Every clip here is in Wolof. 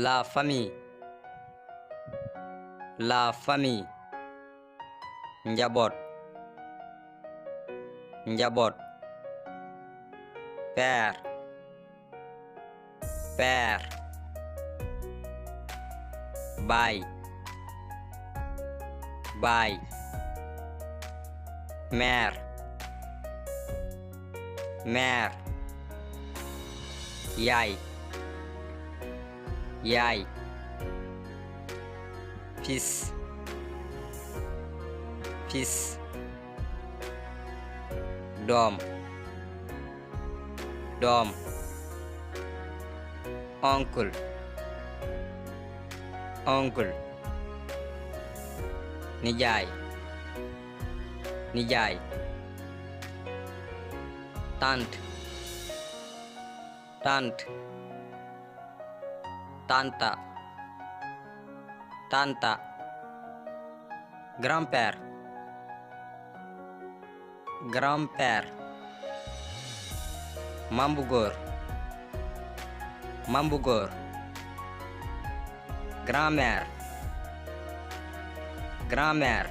La famille. La famille. Njaboot. Njaboot. Père. Père. Baay. Baay. Mère. Mère. Yaay. Yaay. Fils. Fils. Doom. Doom. Oncle. Oncle. Nijaay. Nijaay. Tante. Tante. Tanta. Tanta. Grand-père. Grand-père. Maam bu góor. Maam bu góor. Grand-mère. Grand-mère.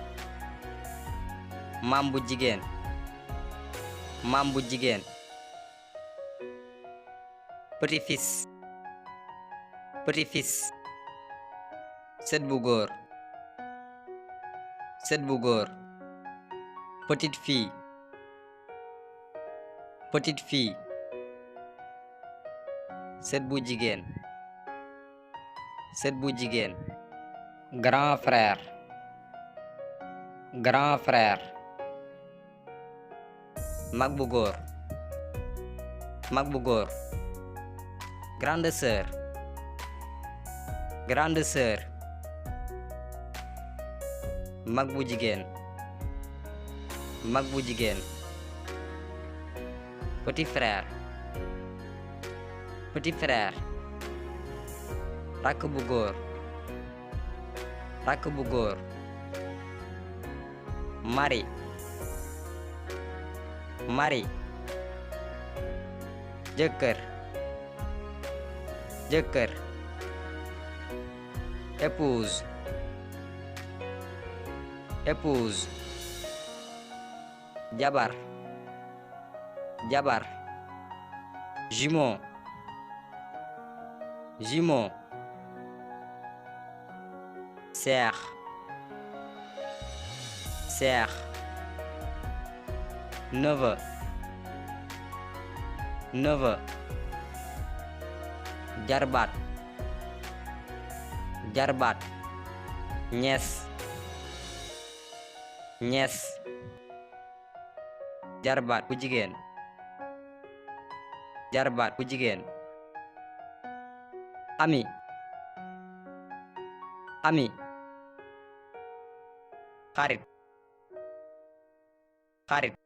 Maam bu jigéen. Maam bu jigéen. Petit-fils. Petit-fils. Sët bu góor. Sët bu góor. Petite fille. Petite fille. Sët bu jigéen. Sët bu jigéen. Grand frère. Grand frère. Mag bu góor. Mag bu góor. Grande sœur. Grande sœur. Mag bu jigéen. Mag bu jigéen. Petit frère. Petit frère. Rakk bu góor. Rakk bu góor. Mari. Mari. Jëkkër. Jëkkër. Épouse. Épouse. Jabar. Jabar. Jumeau. Jumeau. Sœur. Sœur. Neveu. Neveu. Jarbaat. Jarbaat. Nièce. Nièce. Jarbaat bu jigéen. Jarbaat bu jigéen. Ami. Ami. Xarit. Xarit.